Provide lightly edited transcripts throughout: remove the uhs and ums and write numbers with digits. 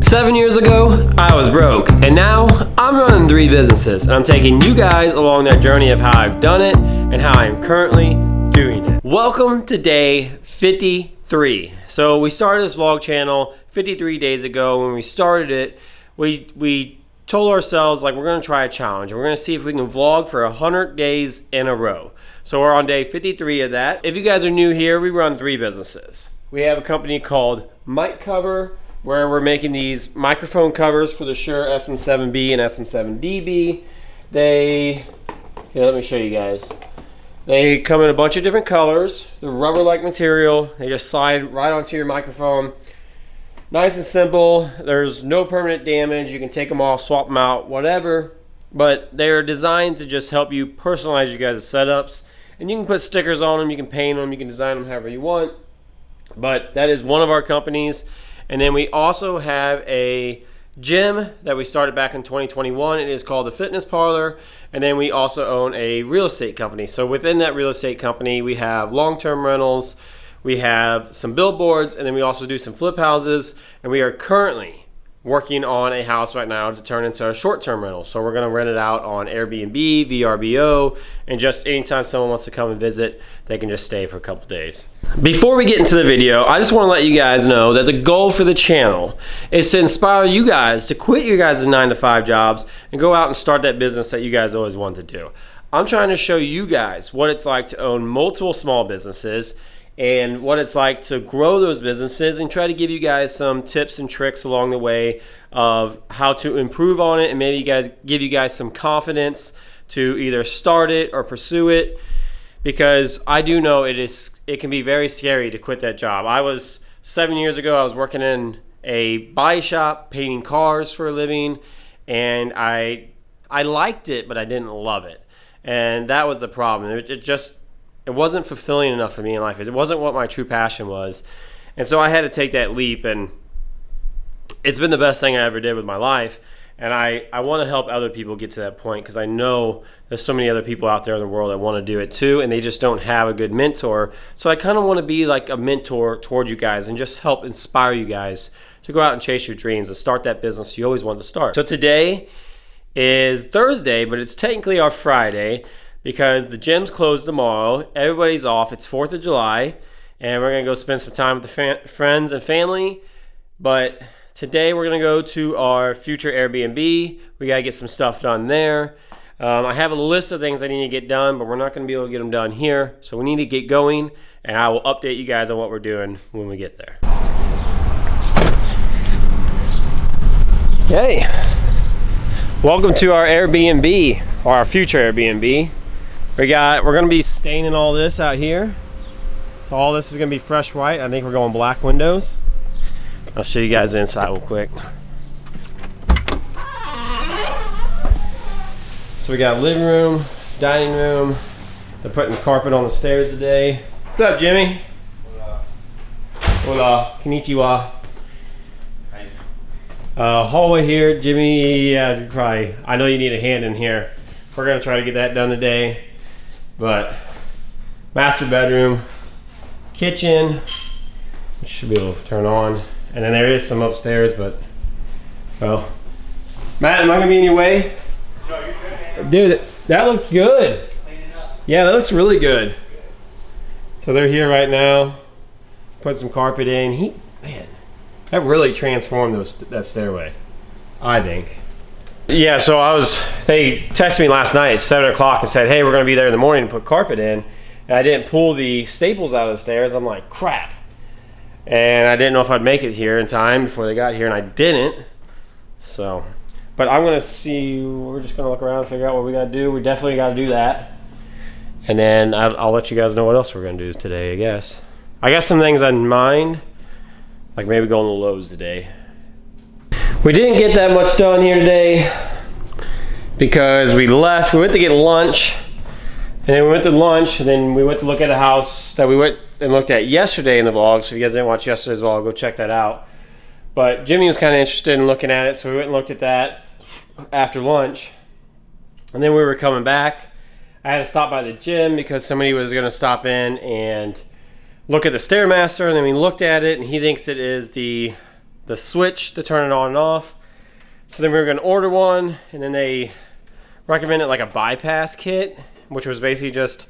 7 years ago, I was broke, and now I'm running 3 businesses, and I'm taking you guys along that journey of how I've done it and how I'm currently doing it. Welcome to day 53. So we started this vlog channel 53 days ago. When we started it, we told ourselves, like, we're gonna try a challenge. We're gonna see if we can vlog for 100 days in a row. So we're on day 53 of that. If you guys are new here, we run 3 businesses. We have a company called Mic Cover, where we're making these microphone covers for the Shure SM7B and SM7DB. Here, let me show you guys. They come in a bunch of different colors. They're rubber-like material. They just slide right onto your microphone. Nice and simple. There's no permanent damage. You can take them off, swap them out, whatever. But they're designed to just help you personalize your guys' setups. And you can put stickers on them, you can paint them, you can design them however you want. But that is one of our companies. And then we also have a gym that we started back in 2021. It is called the Fitness Parlor. And then we also own a real estate company. So within that real estate company, we have long-term rentals, we have some billboards, and then we also do some flip houses. And we are currently working on a house right now to turn into a short-term rental. So we're gonna rent it out on Airbnb, VRBO, and just anytime someone wants to come and visit, they can just stay for a couple days. Before we get into the video, I just wanna let you guys know that the goal for the channel is to inspire you guys to quit your guys' 9-to-5 jobs and go out and start that business that you guys always wanted to do. I'm trying to show you guys what it's like to own multiple small businesses and what it's like to grow those businesses, and try to give you guys some tips and tricks along the way of how to improve on it, and maybe give you guys some confidence to either start it or pursue it, because I do know it can be very scary to quit that job. 7 years ago, I was working in a body shop painting cars for a living, and I liked it, but I didn't love it. And that was the problem. It wasn't fulfilling enough for me in life. It wasn't what my true passion was. And so I had to take that leap, and it's been the best thing I ever did with my life. And I want to help other people get to that point, because I know there's so many other people out there in the world that want to do it too, and they just don't have a good mentor. So I kind of want to be like a mentor toward you guys and just help inspire you guys to go out and chase your dreams and start that business you always wanted to start. So today is Thursday, but it's technically our Friday, because the gym's closed tomorrow. Everybody's off. It's 4th of July, and we're gonna go spend some time with the friends and family. But today we're gonna go to our future Airbnb. We gotta get some stuff done there. I have a list of things I need to get done, but we're not gonna be able to get them done here. So we need to get going, and I will update you guys on what we're doing when we get there. Hey, welcome to our Airbnb, or our future Airbnb. We're gonna be staining all this out here. So all this is gonna be fresh white. I think we're going black windows. I'll show you guys the inside real quick. So we got living room, dining room. They're putting carpet on the stairs today. What's up, Jimmy? Hola. Hola. Konnichiwa. Hallway here, Jimmy. Yeah, I know you need a hand in here. We're gonna try to get that done today. But master bedroom, kitchen, which should be able to turn on, and then there is some upstairs, but well, Matt, am I gonna be in your way? No, you're good, man. Dude, that looks good. Clean it up. Yeah, that looks really good. So they're here right now. Put some carpet in. Man, that really transformed that stairway, I think. Yeah, so they texted me last night at 7 o'clock and said, hey, we're gonna be there in the morning to put carpet in. And I didn't pull the staples out of the stairs. I'm like, crap. And I didn't know if I'd make it here in time before they got here, and I didn't. So, but I'm gonna see, we're just gonna look around and figure out what we gotta do. We definitely gotta do that. And then I'll let you guys know what else we're gonna do today, I guess. I got some things in mind, like maybe going to Lowe's today. We didn't get that much done here today because we went to get lunch, and then we went to lunch, and then we went to look at a house that we went and looked at yesterday in the vlog. So if you guys didn't watch yesterday's vlog, go check that out. But Jimmy was kind of interested in looking at it, so we went and looked at that after lunch. And then we were coming back. I had to stop by the gym because somebody was gonna stop in and look at the StairMaster, and then we looked at it, and he thinks it is the the switch to turn it on and off. So then we were gonna order one, and then they recommended like a bypass kit, which was basically just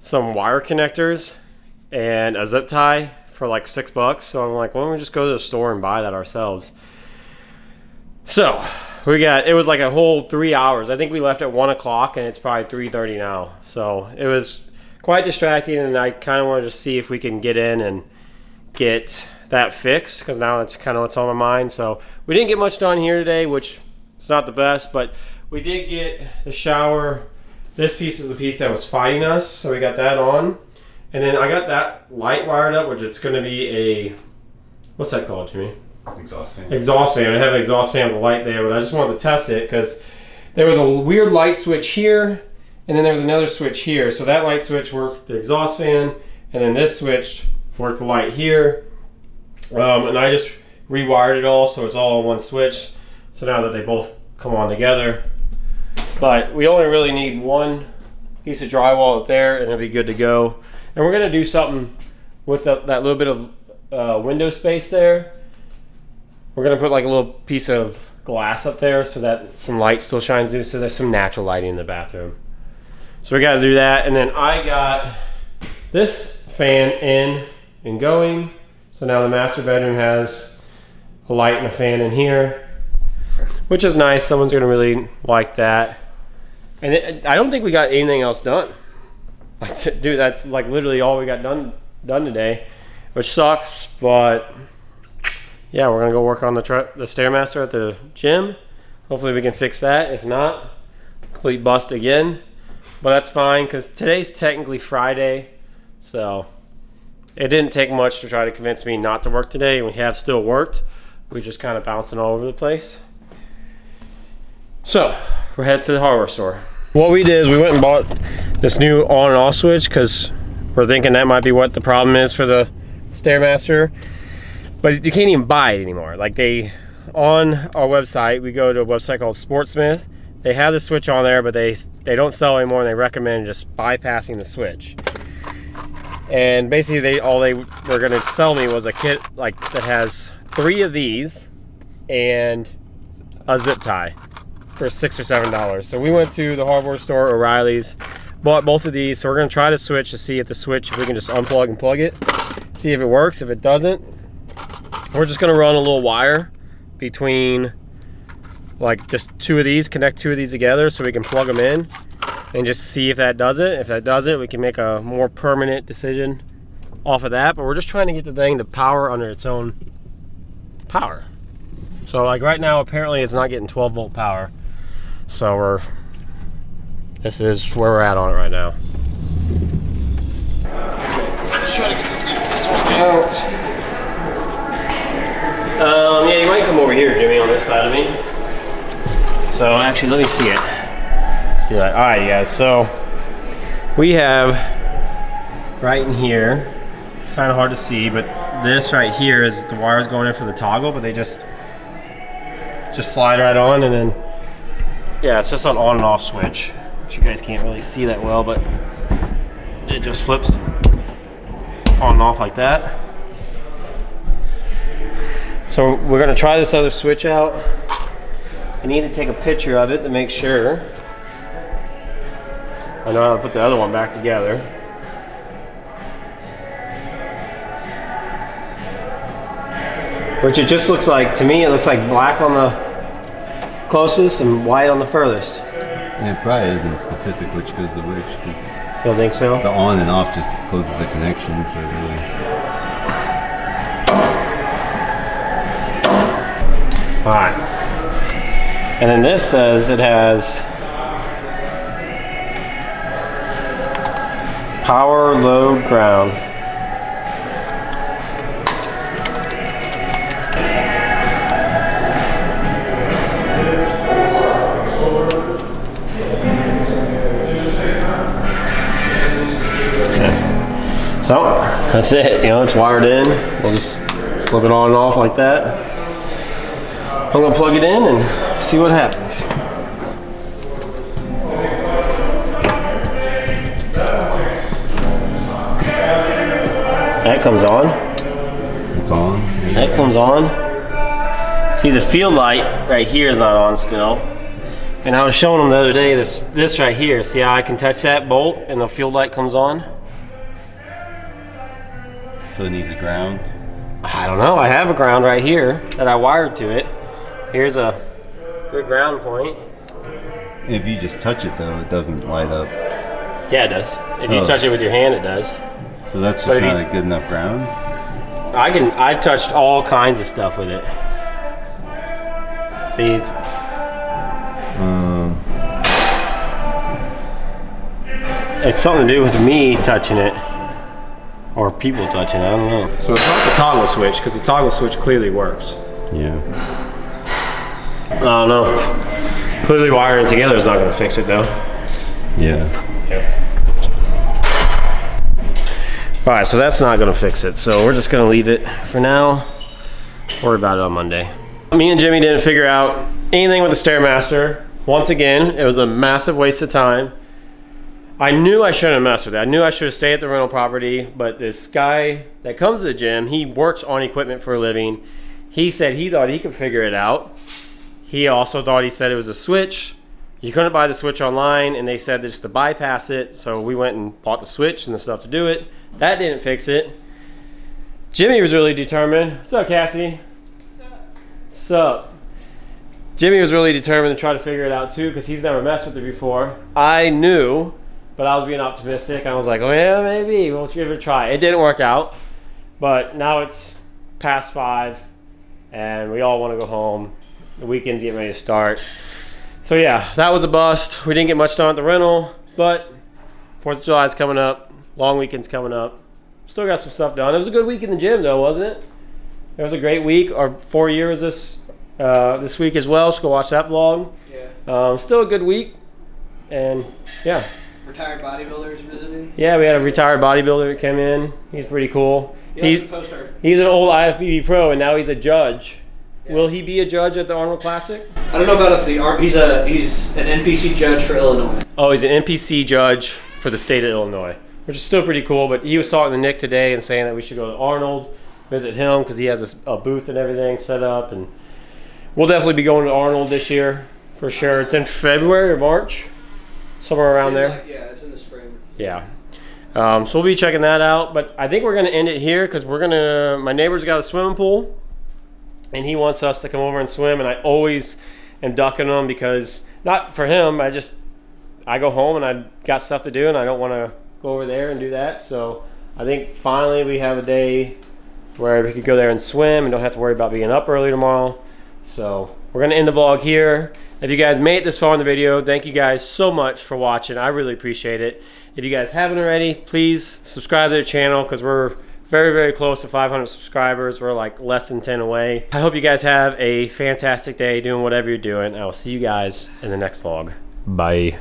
some wire connectors and a zip tie for like $6. So I'm like, why don't we just go to the store and buy that ourselves? So it was like a whole 3 hours. I think we left at 1 o'clock and it's probably 3:30 now. So it was quite distracting, and I kind of wanted to see if we can get in and get that fixed, because now that's kind of what's on my mind. So we didn't get much done here today, which is not the best, but we did get the shower. This piece is the piece that was fighting us, so we got that on. And then I got that light wired up, which it's going to be a, what's that called, Jimmy? Exhaust fan. Exhaust fan. I have an exhaust fan with a light there, but I just wanted to test it because there was a weird light switch here, and then there was another switch here. So that light switch worked the exhaust fan, and then this switch worked the light here. And I just rewired it all, so it's all on one switch. So now that they both come on together. But we only really need one piece of drywall up there, and it'll be good to go. And we're gonna do something with that little bit of window space there. We're gonna put like a little piece of glass up there so that some light still shines through, so there's some natural lighting in the bathroom. So we gotta do that. And then I got this fan in and going. So now the master bedroom has a light and a fan in here, which is nice. Someone's gonna really like that. And I don't think we got anything else done. Like, dude, that's like literally all we got done today, which sucks. But yeah, we're gonna go work on the StairMaster at the gym. Hopefully we can fix that. If not, complete bust again. But that's fine, because today's technically Friday, so it didn't take much to try to convince me not to work today, and we have still worked. We're just kind of bouncing all over the place. So we're headed to the hardware store. What we did is we went and bought this new on and off switch, because we're thinking that might be what the problem is for the StairMaster. But you can't even buy it anymore. Like, on our website, we go to a website called Sportsmith. They have the switch on there, but they don't sell anymore, and they recommend just bypassing the switch. And basically all they were gonna sell me was a kit like that has 3 of these and a zip tie for $6 or $7. So we went to the hardware store, O'Reilly's, bought both of these. So we're gonna try to switch to see if the switch, if we can just unplug and plug it, see if it works. If it doesn't, we're just gonna run a little wire between like just 2 of these, connect 2 of these together so we can plug them in and just see if that does it. If that does it, we can make a more permanent decision off of that. But we're just trying to get the thing to power under its own power. So like right now, apparently it's not getting 12-volt power. So this is where we're at on it right now. Let's try to get this thing sorted out. Yeah, you might come over here, Jimmy, on this side of me. So actually, let me see it. Let's do that. All right, guys. So we have right in here. It's kind of hard to see, but this right here is the wires going in for the toggle, but they just slide right on, and then yeah, it's just an on and off switch. Which you guys can't really see that well, but it just flips on and off like that. So we're gonna try this other switch out. I need to take a picture of it to make sure I know how to put the other one back together. Which it just looks like, to me, it looks like black on the closest and white on the furthest. Yeah, it probably isn't specific which goes to which. You don't think so? The on and off just closes the connection, so really. Alright. And then this says it has power, load, ground. So that's it, it's wired in. We'll just flip it on and off like that. I'm gonna plug it in and see what happens. That comes on. It's on. That comes on. See, the field light right here is not on still. And I was showing them the other day this right here. See how I can touch that bolt and the field light comes on? So it needs a ground? I don't know. I have a ground right here that I wired to it. Here's a good ground point. If you just touch it though, it doesn't light up. Yeah, it does. If you touch it with your hand, it does. So that's just not a good enough ground? I've touched all kinds of stuff with it. See, it's something to do with me touching it. Or people touching it, I don't know. So it's not the toggle switch, because the toggle switch clearly works. Yeah. I don't know. Clearly wiring it together is not going to fix it though. Yeah. Alright, so that's not going to fix it. So we're just going to leave it for now. Worry about it on Monday. Me and Jimmy didn't figure out anything with the StairMaster. Once again, it was a massive waste of time. I knew I shouldn't have messed with it. I knew I should have stayed at the rental property, but this guy that comes to the gym, he works on equipment for a living. He said he thought he could figure it out. He also thought he said it was a switch. You couldn't buy the switch online, and they said just to bypass it. So we went and bought the switch and the stuff to do it. That didn't fix it. Jimmy was really determined. What's up, Cassie? What's up? Jimmy was really determined to try to figure it out too, because he's never messed with it before. I knew, but I was being optimistic. I was like, oh yeah, maybe we'll give it a try. It didn't work out, but now it's past 5 and we all want to go home. The weekend's getting ready to start. So yeah, that was a bust. We didn't get much done at the rental, but 4th of July is coming up. Long weekend's coming up. Still got some stuff done. It was a good week in the gym though, wasn't it? It was a great week. Our 4 years this week as well, so go watch that vlog. Yeah. Still a good week, and yeah. Retired bodybuilders visiting? Yeah, we had a retired bodybuilder that came in. He's pretty cool. He's an old IFBB pro, and now he's a judge. Yeah. Will he be a judge at the Arnold Classic? I don't know about at the he's an NPC judge for Illinois. Oh, he's an NPC judge for the state of Illinois, which is still pretty cool. But he was talking to Nick today and saying that we should go to Arnold, visit him, because he has a booth and everything set up, and we'll definitely be going to Arnold this year for sure. It's in February or March, somewhere around there. Yeah, it's in the spring. Yeah. So we'll be checking that out, but I think we're going to end it here because my neighbor's got a swimming pool and he wants us to come over and swim, and I always am ducking him because, not for him, I go home and I got stuff to do and I don't want to go over there and do that. So I think finally we have a day where we could go there and swim and don't have to worry about being up early tomorrow. So we're going to end the vlog here. If you guys made it this far in the video, thank you guys so much for watching. I really appreciate it. If you guys haven't already, please subscribe to the channel because we're very, very close to 500 subscribers. We're like less than 10 away. I hope you guys have a fantastic day doing whatever you're doing. I will see you guys in the next vlog. Bye.